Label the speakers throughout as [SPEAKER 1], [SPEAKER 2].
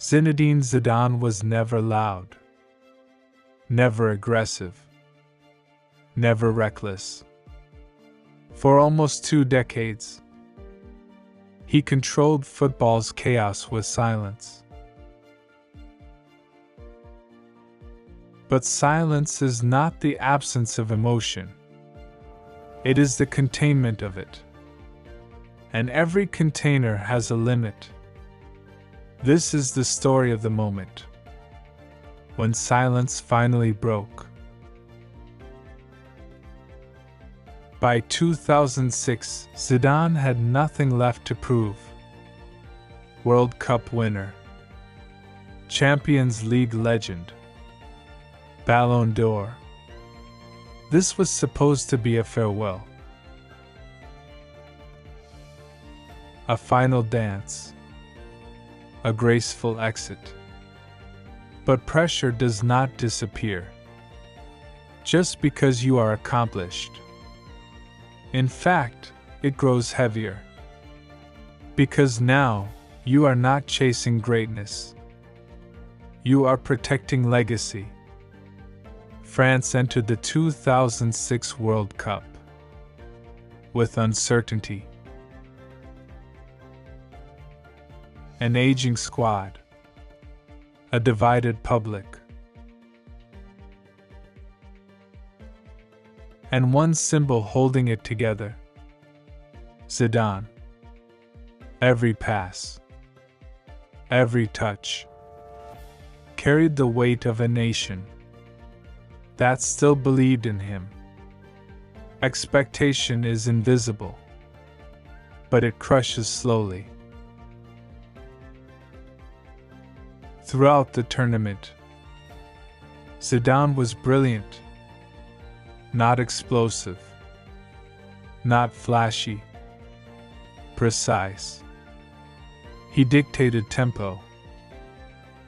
[SPEAKER 1] Zinedine Zidane was never loud, never aggressive, never reckless. For almost 2 decades, he controlled football's chaos with silence. But silence is not the absence of emotion. It is the containment of it. And every container has a limit. This is the story of the moment when silence finally broke. By 2006, Zidane had nothing left to prove. World Cup winner, Champions League legend, Ballon d'Or. This was supposed to be a farewell. A final dance. A graceful exit. But pressure does not disappear just because you are accomplished. In fact, it grows heavier. Because now, you are not chasing greatness. You are protecting legacy. France entered the 2006 World Cup with uncertainty. An aging squad. A divided public. And one symbol holding it together. Zidane. Every pass, every touch, carried the weight of a nation that still believed in him. Expectation is invisible, but it crushes slowly. Throughout the tournament, Zidane was brilliant. Not explosive, not flashy, precise. He dictated tempo,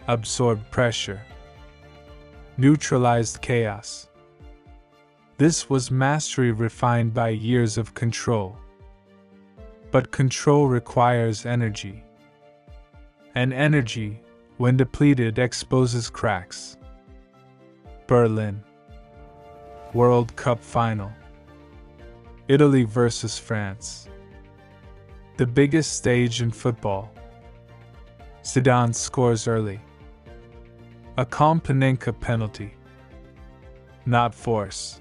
[SPEAKER 1] absorbed pressure, neutralized chaos. This was mastery refined by years of control. But control requires energy. And energy, when depleted, exposes cracks. Berlin. World Cup Final. Italy versus France. The biggest stage in football. Zidane scores early. A calm Panenka penalty. Not force.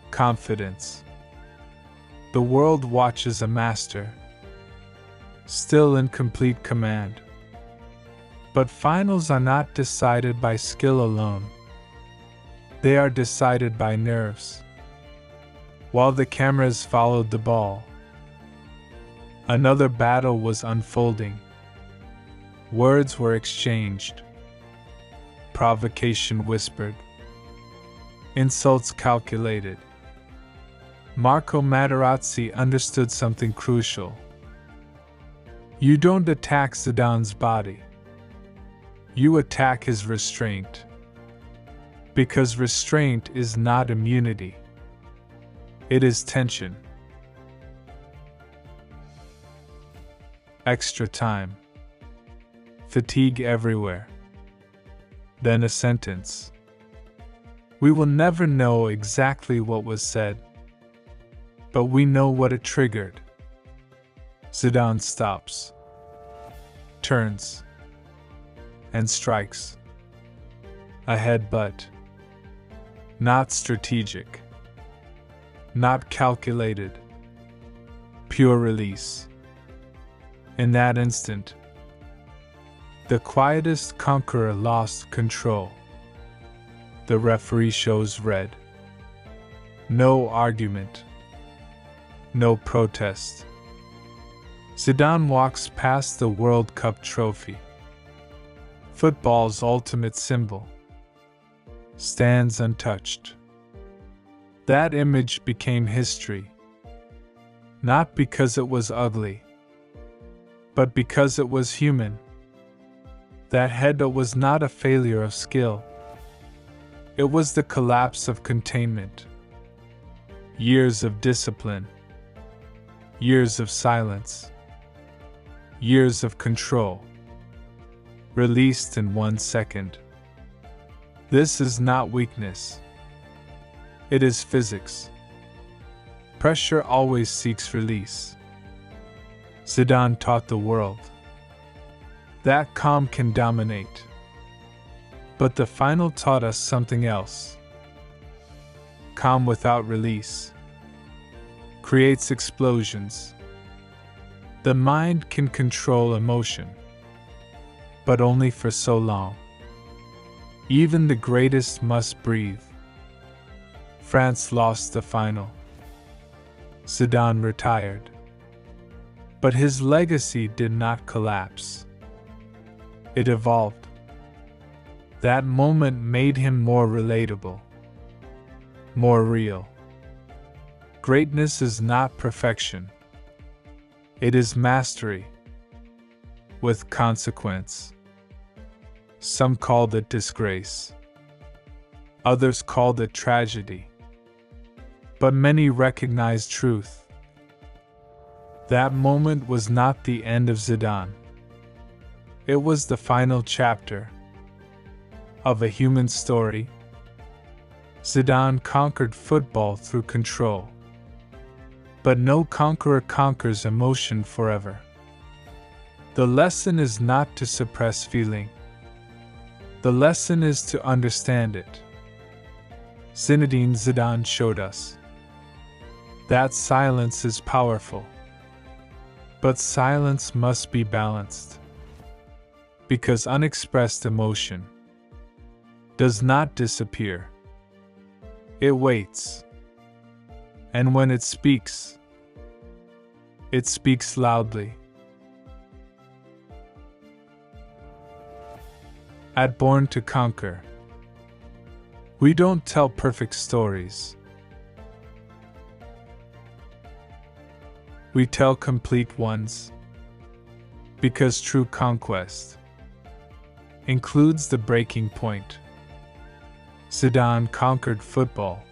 [SPEAKER 1] Confidence. The world watches a master. Still in complete command. But finals are not decided by skill alone. They are decided by nerves. While the cameras followed the ball, another battle was unfolding. Words were exchanged. Provocation whispered. Insults calculated. Marco Materazzi understood something crucial. You don't attack Zidane's body. You attack his restraint. Because restraint is not immunity. It is tension. Extra time. Fatigue everywhere. Then a sentence. We will never know exactly what was said, but we know what it triggered. Zidane stops, turns, and strikes. A headbutt. Not strategic. Not calculated. Pure release. In that instant, the quietest conqueror lost control. The referee shows red. No argument. No protest. Zidane walks past the World Cup trophy. Football's ultimate symbol. Stands untouched. That image became history. Not because it was ugly, but because it was human. That headbutt was not a failure of skill. It was the collapse of containment. Years of discipline. Years of silence. Years of control. released in 1 second. This is not weakness. It is physics. Pressure always seeks release. Zidane taught the world that calm can dominate. But the final taught us something else. Calm without release creates explosions. The mind can control emotion, but only for so long. Even the greatest must breathe. France lost the final. Zidane retired. But his legacy did not collapse. It evolved. That moment made him more relatable, more real. Greatness is not perfection. It is mastery, with consequence. Some called it disgrace. Others called it tragedy. But many recognized truth. That moment was not the end of Zidane. It was the final chapter of a human story. Zidane conquered football through control. But no conqueror conquers emotion forever. The lesson is not to suppress feeling. The lesson is to understand it. Zinedine Zidane showed us that silence is powerful. But silence must be balanced. Because unexpressed emotion does not disappear. It waits. And when it speaks loudly. At Born to Conquer, we don't tell perfect stories. We tell complete ones. Because true conquest includes the breaking point. Zidane conquered football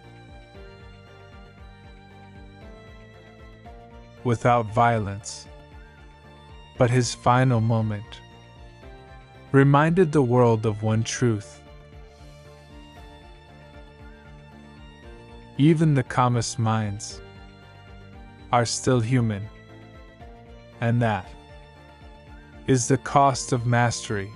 [SPEAKER 1] without violence. But his final moment reminded the world of one truth. Even the calmest minds are still human. And that is the cost of mastery.